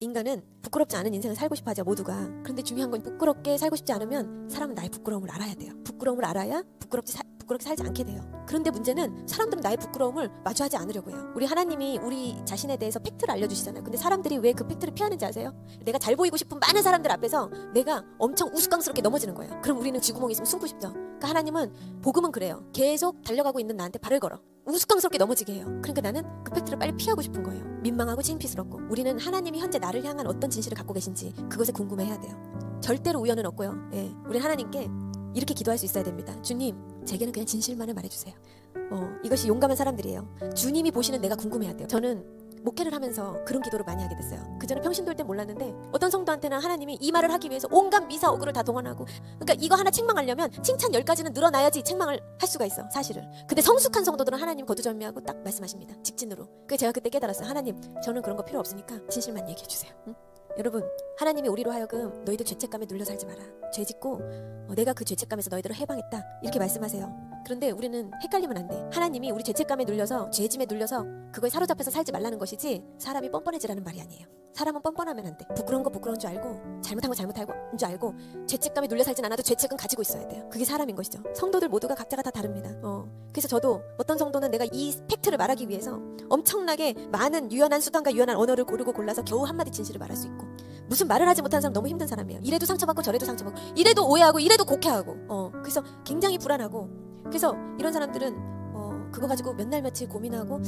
인간은 부끄럽지 않은 인생을 살고 싶어 하죠, 모두가. 그런데 중요한 건 부끄럽게 살고 싶지 않으면 사람은 나의 부끄러움을 알아야 돼요. 부끄러움을 알아야 부끄럽게 살지 않게 돼요. 그런데 문제는 사람들은 나의 부끄러움을 마주하지 않으려고 해요. 우리 하나님이 우리 자신에 대해서 팩트를 알려주시잖아요. 근데 사람들이 왜 그 팩트를 피하는지 아세요? 내가 잘 보이고 싶은 많은 사람들 앞에서 내가 엄청 우스꽝스럽게 넘어지는 거예요. 그럼 우리는 쥐구멍이 있으면 숨고 싶죠. 그러니까 하나님은, 복음은 그래요. 계속 달려가고 있는 나한테 발을 걸어 우스꽝스럽게 넘어지게 해요. 그러니까 나는 그 팩트를 빨리 피하고 싶은 거예요. 민망하고 창피스럽고. 우리는 하나님이 현재 나를 향한 어떤 진실을 갖고 계신지 그것에 궁금해해야 돼요. 절대로 우연은 없고요. 우리 하나님께 이렇게 기도할 수 있어야 됩니다. 주님, 제게는 그냥 진실만을 말해주세요. 이것이 용감한 사람들이에요. 주님이 보시는 내가 궁금해야 돼요. 저는 목회를 하면서 그런 기도를 많이 하게 됐어요. 그전에 평신도일 때 몰랐는데 어떤 성도한테는 하나님이 이 말을 하기 위해서 온갖 미사 어구를 다 동원하고, 그러니까 이거 하나 책망하려면 칭찬 10가지는 늘어나야지 책망을 할 수가 있어, 사실을. 근데 성숙한 성도들은 하나님 거두절미하고 딱 말씀하십니다. 직진으로. 그래서 제가 그때 깨달았어요. 하나님, 저는 그런 거 필요 없으니까 진실만 얘기해 주세요. 응? 여러분, 하나님이 우리로 하여금 너희들 죄책감에 눌려 살지 마라. 죄 짓고 내가 그 죄책감에서 너희들을 해방했다, 이렇게 말씀하세요. 그런데 우리는 헷갈리면 안 돼. 하나님이 우리 죄책감에 눌려서, 죄짐에 눌려서 그거에 사로잡혀서 살지 말라는 것이지 사람이 뻔뻔해지라는 말이 아니에요. 사람은 뻔뻔하면 안 돼. 부끄러운 거 부끄러운 줄 알고, 잘못한 거 잘못한 줄 알고, 죄책감에 눌려 살진 않아도 죄책은 가지고 있어야 돼요. 그게 사람인 것이죠. 성도들 모두가 각자가 다 다릅니다. 그래서 저도 어떤 성도는 내가 이 팩트를 말하기 위해서 엄청나게 많은 유연한 수단과 유연한 언어를 고르고 골라서 겨우 한마디 진실을 말할 수 있고, 무슨 말을 하지 못하는 사람 너무 힘든 사람이에요. 이래도 상처받고 저래도 상처받고, 이래도 오해하고 이래도 곡해하고, 그래서 굉장히 불안하고. 그래서 이런 사람들은 그거 가지고 몇 날 며칠 고민하고,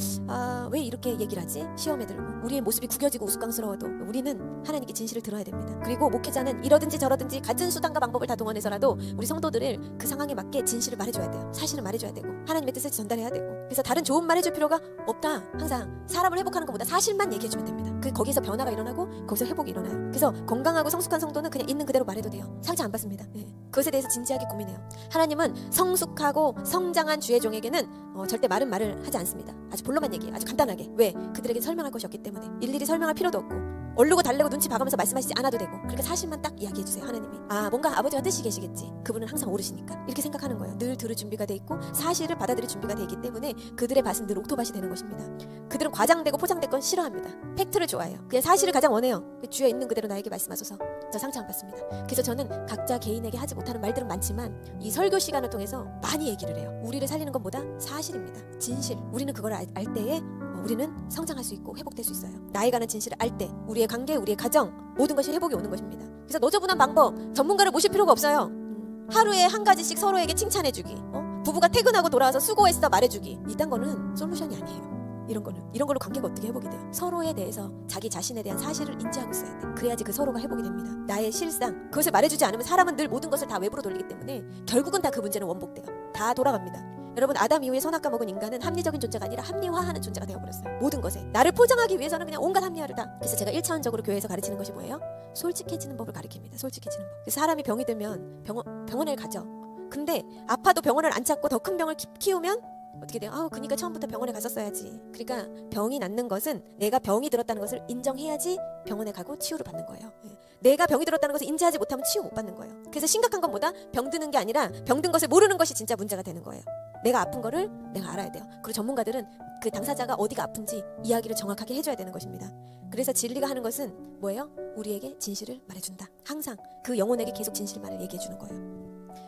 왜 이렇게 얘기를 하지? 시험에 들고 우리의 모습이 구겨지고 우스꽝스러워도 우리는 하나님께 진실을 들어야 됩니다. 그리고 목회자는 이러든지 저러든지 갖은 수단과 방법을 다 동원해서라도 우리 성도들을 그 상황에 맞게 진실을 말해줘야 돼요. 사실을 말해줘야 되고 하나님의 뜻을 전달해야 되고. 그래서 다른 좋은 말 해줄 필요가 없다. 항상 사람을 회복하는 것보다 사실만 얘기해주면 됩니다. 거기서 변화가 일어나고 거기서 회복이 일어나요. 그래서 건강하고 성숙한 성도는 그냥 있는 그대로 말해도 돼요. 상처 안 받습니다. 그것에 대해서 진지하게 고민해요. 하나님은 성숙하고 성장한 주의 종에게는 절대 말은 말을 하지 않습니다. 아주 본론만 얘기해요. 아주 간단하게. 왜? 그들에게 설명할 것이 없기 때문에. 일일이 설명할 필요도 없고, 얼르고 달래고 눈치 봐가면서 말씀하시지 않아도 되고. 그러니까 사실만 딱 이야기해주세요. 하나님이 뭔가 아버지가 뜻이 계시겠지. 그분은 항상 오르시니까. 이렇게 생각하는 거예요. 늘 들을 준비가 돼 있고 사실을 받아들일 준비가 돼 있기 때문에 그들의 밭은 늘 옥토밭이 되는 것입니다. 그들은 과장되고 포장된 건 싫어합니다. 팩트를 좋아해요. 그냥 사실을 가장 원해요. 주여 있는 그대로 나에게 말씀하소서. 저 상처 안 받습니다. 그래서 저는 각자 개인에게 하지 못하는 말들은 많지만 이 설교 시간을 통해서 많이 얘기를 해요. 우리를 살리는 것보다 사실입니다. 진실. 우리는 그걸 알 때에 우리는 성장할 수 있고 회복될 수 있어요. 나에 관한 진실을 알 때 우리의 관계, 우리의 가정, 모든 것이 회복이 오는 것입니다. 그래서 너저분한 방법, 전문가를 모실 필요가 없어요. 하루에 한 가지씩 서로에게 칭찬해주기, 부부가 퇴근하고 돌아와서 수고했어 말해주기, 이딴 거는 솔루션이 아니에요. 이런 걸로 관계가 어떻게 회복이 돼요? 서로에 대해서, 자기 자신에 대한 사실을 인지하고 있어야 돼. 그래야지 그 서로가 회복이 됩니다. 나의 실상, 그것을 말해주지 않으면 사람은 늘 모든 것을 다 외부로 돌리기 때문에 결국은 다 그 문제는 원복돼요. 다 돌아갑니다. 여러분, 아담 이후에 선악과 먹은 인간은 합리적인 존재가 아니라 합리화하는 존재가 되어버렸어요. 모든 것에 나를 포장하기 위해서는 그냥 온갖 합리화를 다. 그래서 제가 1차원적으로 교회에서 가르치는 것이 뭐예요? 솔직해지는 법을 가르칩니다. 솔직해지는 법. 그래서 사람이 병이 들면 병원을 가죠. 근데 아파도 병원을 안 찾고 더 큰 병을 키우면 어떻게 돼요? 그러니까 처음부터 병원에 갔었어야지. 그러니까 병이 낫는 것은 내가 병이 들었다는 것을 인정해야지 병원에 가고 치유를 받는 거예요. 내가 병이 들었다는 것을 인지하지 못하면 치유 못 받는 거예요. 그래서 심각한 건 뭐다? 병드는 게 아니라 병든 것을 모르는 것이 진짜 문제가 되는 거예요. 내가 아픈 거를 내가 알아야 돼요. 그리고 전문가들은 그 당사자가 어디가 아픈지 이야기를 정확하게 해줘야 되는 것입니다. 그래서 진리가 하는 것은 뭐예요? 우리에게 진실을 말해준다. 항상 그 영혼에게 계속 진실만을 얘기해주는 거예요.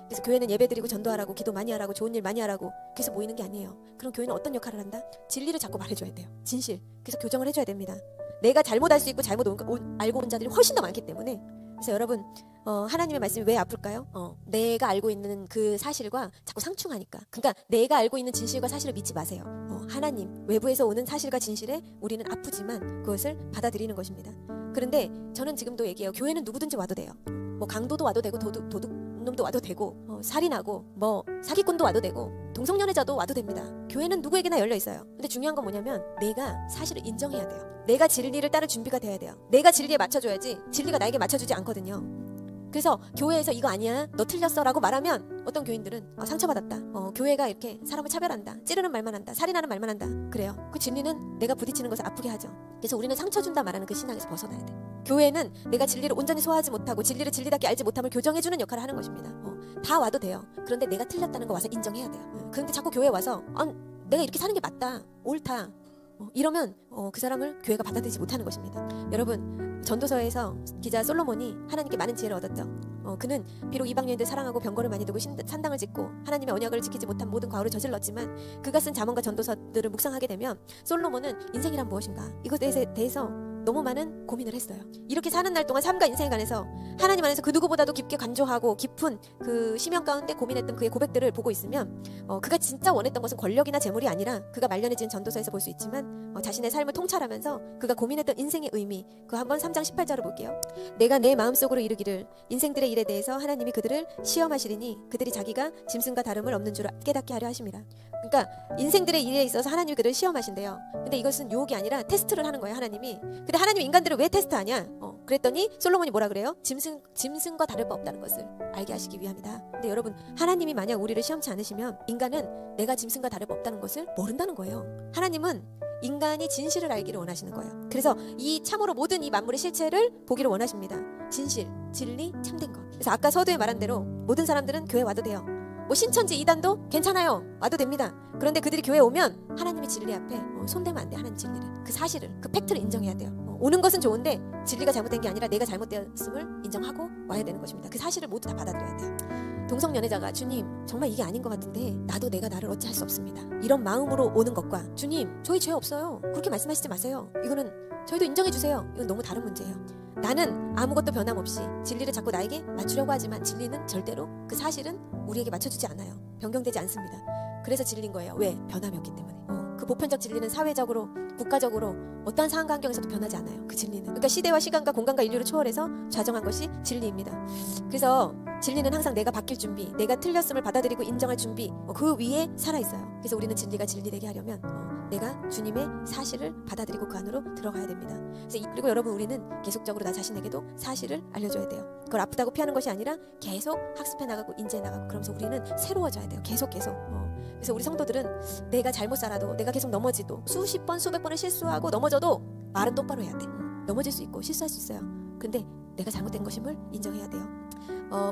그래서 교회는 예배드리고 전도하라고, 기도 많이 하라고, 좋은 일 많이 하라고 그래서 모이는 게 아니에요. 그럼 교회는 어떤 역할을 한다? 진리를 자꾸 말해줘야 돼요. 진실. 그래서 교정을 해줘야 됩니다. 내가 잘못할 수 있고 잘못 알고 온 자들이 훨씬 더 많기 때문에. 그래서 여러분, 하나님의 말씀이 왜 아플까요? 내가 알고 있는 그 사실과 자꾸 상충하니까. 그러니까 내가 알고 있는 진실과 사실을 믿지 마세요. 하나님, 외부에서 오는 사실과 진실에 우리는 아프지만 그것을 받아들이는 것입니다. 그런데 저는 지금도 얘기해요. 교회는 누구든지 와도 돼요. 강도도 와도 되고, 도둑놈도 와도 되고, 살인하고, 사기꾼도 와도 되고, 동성연애자도 와도 됩니다. 교회는 누구에게나 열려 있어요. 근데 중요한 건 뭐냐면 내가 사실을 인정해야 돼요. 내가 진리를 따를 준비가 돼야 돼요. 내가 진리에 맞춰줘야지 진리가 나에게 맞춰주지 않거든요. 그래서 교회에서 이거 아니야, 너 틀렸어 라고 말하면 어떤 교인들은 상처받았다, 교회가 이렇게 사람을 차별한다, 찌르는 말만 한다, 살인하는 말만 한다, 그래요. 그 진리는 내가 부딪히는 것을 아프게 하죠. 그래서 우리는 상처 준다 말하는 그 신앙에서 벗어나야 돼. 교회는 내가 진리를 온전히 소화하지 못하고 진리를 진리답게 알지 못함을 교정해주는 역할을 하는 것입니다. 다 와도 돼요. 그런데 내가 틀렸다는 거 와서 인정해야 돼요. 그런데 자꾸 교회에 와서 내가 이렇게 사는 게 맞다, 옳다, 이러면 그 사람을 교회가 받아들이지 못하는 것입니다. 여러분, 전도서에서 기자 솔로몬이 하나님께 많은 지혜를 얻었죠. 그는 비록 이방인들 사랑하고 병거를 많이 두고 산당을 짓고 하나님의 언약을 지키지 못한 모든 과오를 저질렀지만 그가 쓴 잠언과 전도서들을 묵상하게 되면 솔로몬은 인생이란 무엇인가 이것에 대해서 너무 많은 고민을 했어요. 이렇게 사는 날 동안 삶과 인생에 관해서 하나님 안에서 그 누구보다도 깊게 간조하고 깊은 그 심연 가운데 고민했던 그의 고백들을 보고 있으면 그가 진짜 원했던 것은 권력이나 재물이 아니라 그가 말년해진 전도서에서 볼 수 있지만 자신의 삶을 통찰하면서 그가 고민했던 인생의 의미 그 한번 3장 18절을 볼게요. 내가 내 마음속으로 이르기를 인생들의 일에 대해서 하나님이 그들을 시험하시리니 그들이 자기가 짐승과 다름을 없는 줄 깨닫게 하려 하심이라. 그러니까 인생들의 일에 있어서 하나님이 그들을 시험하신대요. 근데 이것은 유혹이 아니라 테스트를 하는 거예요. 하나님이. 근데 하나님 인간들을 왜 테스트하냐? 그랬더니 솔로몬이 뭐라 그래요? 짐승과 다를 바 없다는 것을 알게 하시기 위함이다. 근데 여러분 하나님이 만약 우리를 시험치 않으시면 인간은 내가 짐승과 다를 바 없다는 것을 모른다는 거예요. 하나님은 인간이 진실을 알기를 원하시는 거예요. 그래서 이 참으로 모든 이 만물의 실체를 보기를 원하십니다. 진실, 진리, 참된 것. 그래서 아까 서두에 말한 대로 모든 사람들은 교회 와도 돼요. 뭐 신천지 이단도 괜찮아요. 와도 됩니다. 그런데 그들이 교회에 오면 하나님의 진리 앞에 손대면 안 돼. 하나님 진리를. 그 사실을, 그 팩트를 인정해야 돼요. 오는 것은 좋은데 진리가 잘못된 게 아니라 내가 잘못되었음을 인정하고 와야 되는 것입니다. 그 사실을 모두 다 받아들여야 돼요. 동성연애자가 주님 정말 이게 아닌 것 같은데 나도 내가 나를 어찌할 수 없습니다. 이런 마음으로 오는 것과 주님 저희 죄 없어요. 그렇게 말씀하시지 마세요. 이거는 저희도 인정해 주세요. 이건 너무 다른 문제예요. 나는 아무것도 변함없이 진리를 자꾸 나에게 맞추려고 하지만 진리는 절대로 그 사실은 우리에게 맞춰주지 않아요. 변경되지 않습니다. 그래서 진리인 거예요. 왜? 변함이 없기 때문에. 그 보편적 진리는 사회적으로 국가적으로 어떠한 상황과 환경에서도 변하지 않아요. 그 진리는. 그러니까 시대와 시간과 공간과 인류를 초월해서 좌정한 것이 진리입니다. 그래서 진리는 항상 내가 바뀔 준비, 내가 틀렸음을 받아들이고 인정할 준비 그 위에 살아있어요. 그래서 우리는 진리가 진리되게 하려면 내가 주님의 사실을 받아들이고 그 안으로 들어가야 됩니다. 그리고 여러분 우리는 계속적으로 나 자신에게도 사실을 알려줘야 돼요. 그걸 아프다고 피하는 것이 아니라 계속 학습해 나가고 인지해 나가고 그러면서 우리는 새로워져야 돼요. 계속. 그래서 우리 성도들은 내가 잘못 살아도 내가 계속 넘어지도 수십 번 수백 번을 실수하고 넘어져도 말은 똑바로 해야 돼. 넘어질 수 있고 실수할 수 있어요. 근데 내가 잘못된 것임을 인정해야 돼요.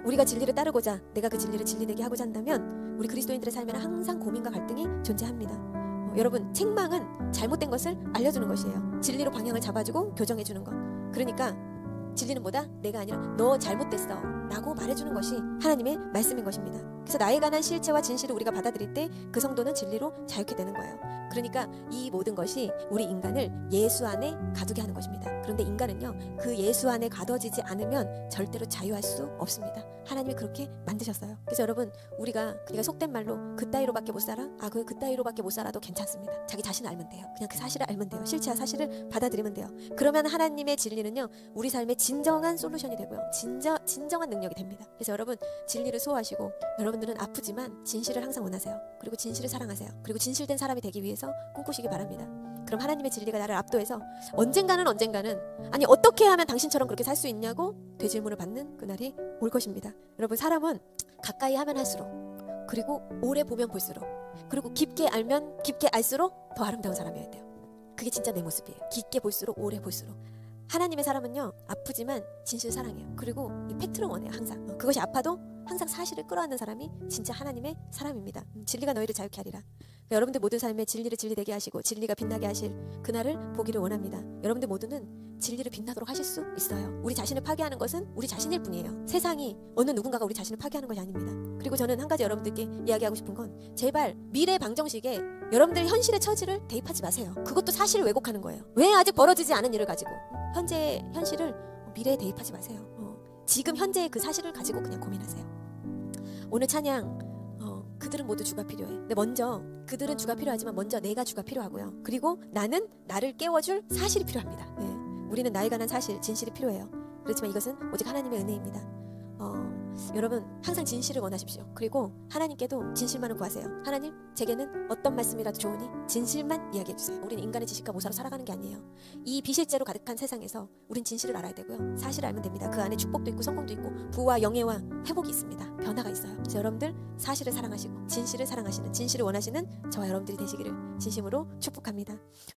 우리가 진리를 따르고자 내가 그 진리를 진리되게 하고자 한다면 우리 그리스도인들의 삶에는 항상 고민과 갈등이 존재합니다. 여러분 책망은 잘못된 것을 알려주는 것이에요. 진리로 방향을 잡아주고 교정해주는 것. 그러니까 진리는 뭐다? 내가 아니라 너 잘못됐어 라고 말해주는 것이 하나님의 말씀인 것입니다. 그래서 나에 관한 실체와 진실을 우리가 받아들일 때 그 성도는 진리로 자유케 되는 거예요. 그러니까 이 모든 것이 우리 인간을 예수 안에 가두게 하는 것입니다. 그런데 인간은요 그 예수 안에 가둬지지 않으면 절대로 자유할 수 없습니다. 하나님이 그렇게 만드셨어요. 그래서 여러분 우리가 속된 말로 그따위로밖에 못 살아? 그따위로밖에 못 살아도 괜찮습니다. 자기 자신을 알면 돼요. 그냥 그 사실을 알면 돼요. 실체와 사실을 받아들이면 돼요. 그러면 하나님의 진리는요 우리 삶의 진정한 솔루션이 되고요 진정한 능력이 됩니다. 그래서 여러분 진리를 수호하시고 여러분들은 아프지만 진실을 항상 원하세요. 그리고 진실을 사랑하세요. 그리고 진실된 사람이 되기 위해서 꿈꾸시기 바랍니다. 그럼 하나님의 진리가 나를 압도해서 언젠가는 아니 어떻게 하면 당신처럼 그렇게 살 수 있냐고 되질문을 받는 그날이 올 것입니다. 여러분 사람은 가까이 하면 할수록 그리고 오래 보면 볼수록 그리고 깊게 알면 깊게 알수록 더 아름다운 사람이어야 돼요. 그게 진짜 내 모습이에요. 깊게 볼수록 오래 볼수록. 하나님의 사람은요 아프지만 진실을 사랑해요. 그리고 이 팩트를 원해요. 항상 그것이 아파도 항상 사실을 끌어안는 사람이 진짜 하나님의 사람입니다. 진리가 너희를 자유케 하리라. 여러분들 모든 삶에 진리를 진리되게 하시고 진리가 빛나게 하실 그날을 보기를 원합니다. 여러분들 모두는 진리를 빛나도록 하실 수 있어요. 우리 자신을 파괴하는 것은 우리 자신일 뿐이에요. 세상이 어느 누군가가 우리 자신을 파괴하는 것이 아닙니다. 그리고 저는 한 가지 여러분들께 이야기하고 싶은 건 제발 미래 방정식에 여러분들 현실의 처지를 대입하지 마세요. 그것도 사실을 왜곡하는 거예요. 왜 아직 벌어지지 않은 일을 가지고 현재의 현실을 미래에 대입하지 마세요. 지금 현재의 그 사실을 가지고 그냥 고민하세요. 오늘 찬양 그들은 모두 주가 필요해. 근데 먼저 그들은 주가 필요하지만 먼저 내가 주가 필요하고요. 그리고 나는 나를 깨워줄 사실이 필요합니다. 우리는 나에 관한 사실, 진실이 필요해요. 그렇지만 이것은 오직 하나님의 은혜입니다. 여러분 항상 진실을 원하십시오. 그리고 하나님께도 진실만을 구하세요. 하나님 제게는 어떤 말씀이라도 좋으니 진실만 이야기해주세요. 우리는 인간의 지식과 모사로 살아가는 게 아니에요. 이 비실제로 가득한 세상에서 우린 진실을 알아야 되고요. 사실을 알면 됩니다. 그 안에 축복도 있고 성공도 있고 부와 영예와 회복이 있습니다. 변화가 있어요. 그래서 여러분들 사실을 사랑하시고 진실을 사랑하시는 진실을 원하시는 저와 여러분들이 되시기를 진심으로 축복합니다.